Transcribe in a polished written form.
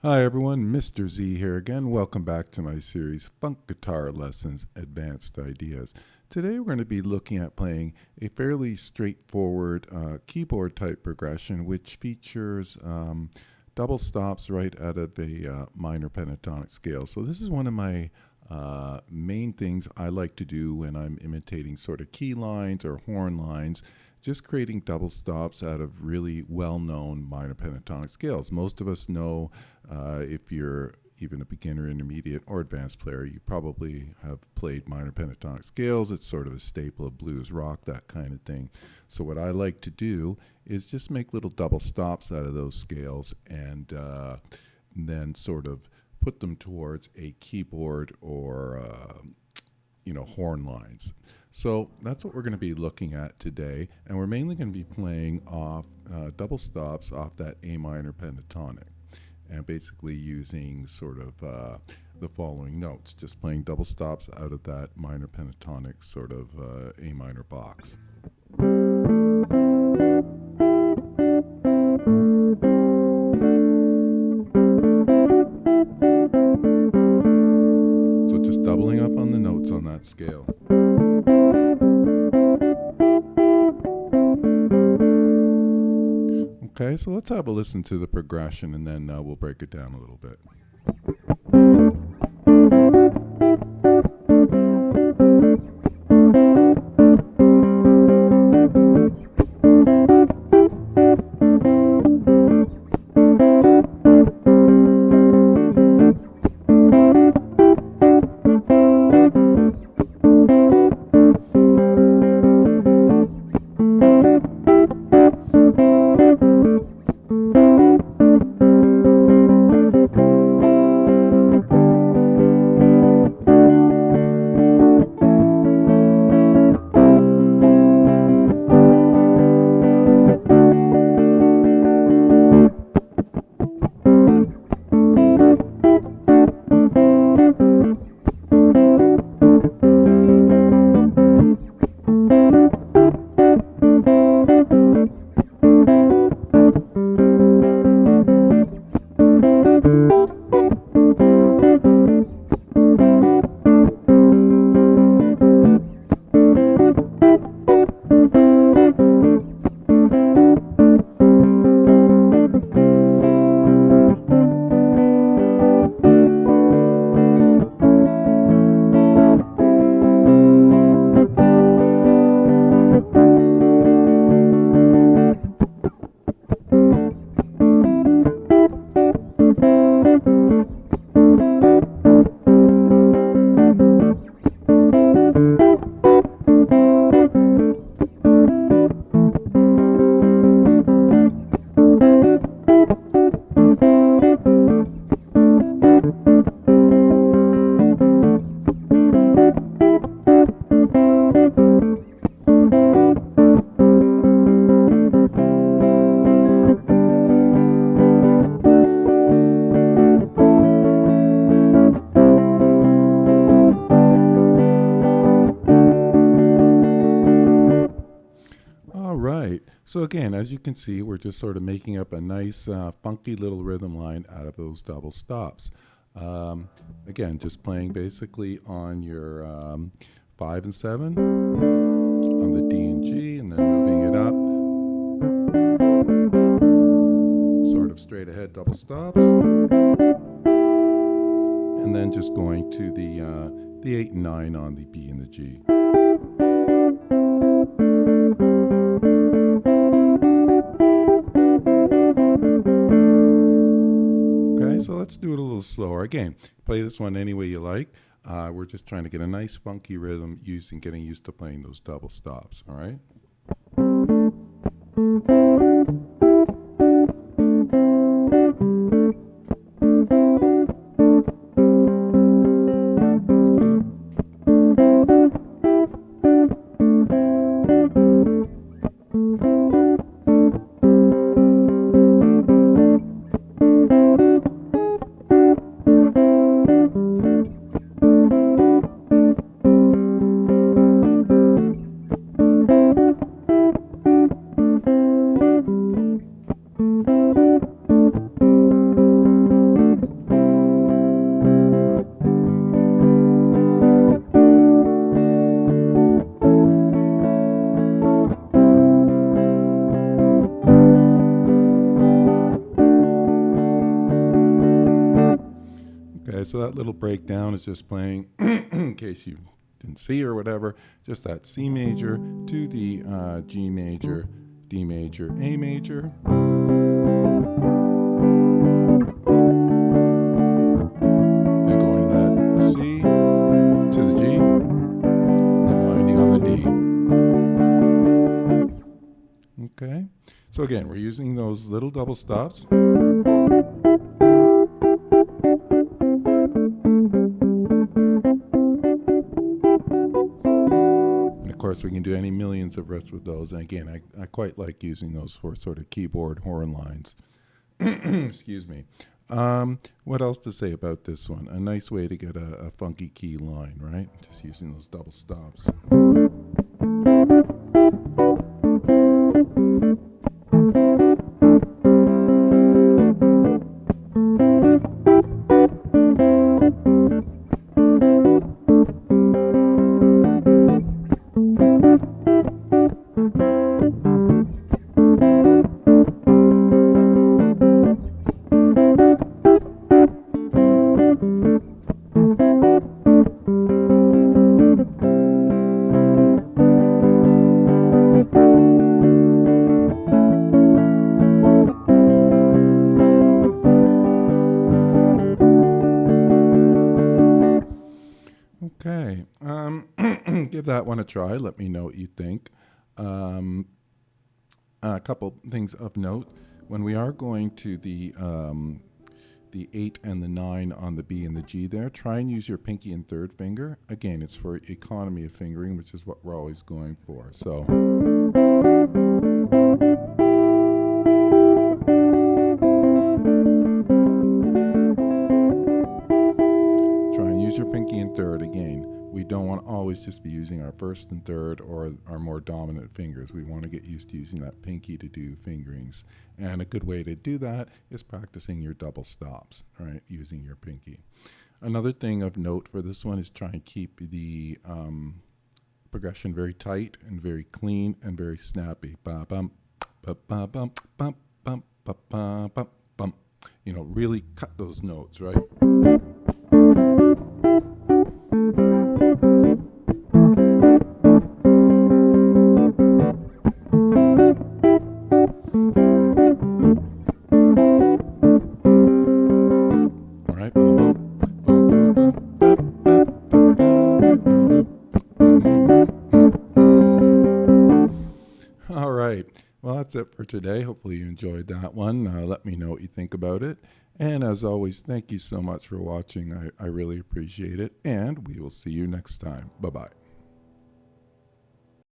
Hi everyone, Mr. Z here again. Welcome back to my series Funk Guitar Lessons Advanced Ideas. Today we're going to be looking at playing a fairly straightforward keyboard type progression which features double stops right out of the minor pentatonic scale. So this is one of my main things I like to do when I'm imitating sort of key lines or horn lines, just creating double stops out of really well-known minor pentatonic scales. Most of us know, if you're even a beginner, intermediate, or advanced player, you probably have played minor pentatonic scales. It's sort of a staple of blues rock, that kind of thing. So what I like to do is just make little double stops out of those scales and then sort of put them towards a keyboard or horn lines. So that's what we're going to be looking at today, and we're mainly going to be playing off double stops off that A minor pentatonic, and basically using sort of the following notes, just playing double stops out of that minor pentatonic sort of A minor box. So just doubling up on the notes on that scale. Okay, so let's have a listen to the progression and then we'll break it down a little bit. All right. So again, as you can see, we're just sort of making up a nice funky little rhythm line out of those double stops. Again, just playing basically on your 5 and 7 on the D and G, and then moving it up, sort of straight ahead double stops, and then just going to the 8 and 9 on the B and the G. So let's do it a little slower. Again, play this one any way you like. We're just trying to get a nice funky rhythm getting used to playing those double stops, all right? Okay, so that little breakdown is just playing, in case you didn't see or whatever, just that C major to the G major, D major, A major. Then going to that C to the G, and landing on the D. Okay, so again, we're using those little double stops. Of course, we can do any millions of riffs with those. And again, I quite like using those for sort of keyboard horn lines. Excuse me. What else to say about this one? A nice way to get a funky key line, right? Just using those double stops. Okay, give that one a try. Let me know what you think. A couple things of note: when we are going to the 8 and the 9 on the B and the G there, try and use your pinky and third finger. Again, it's for economy of fingering, which is what we're always going for. So. Try and use your pinky and third. Again, we don't want to always just be using our first and third or our more dominant fingers. We want to get used to using that pinky to do fingerings. And a good way to do that is practicing your double stops, right, using your pinky. Another thing of note for this one is try and keep the progression very tight and very clean and very snappy. Ba bum, ba ba bum, bum, bum, ba ba bum, bum. You know, really cut those notes, right? All right. Well, that's it for today. Hopefully you enjoyed that one. Let me know what you think about it. And as always, thank you so much for watching. I really appreciate it. And we will see you next time. Bye-bye.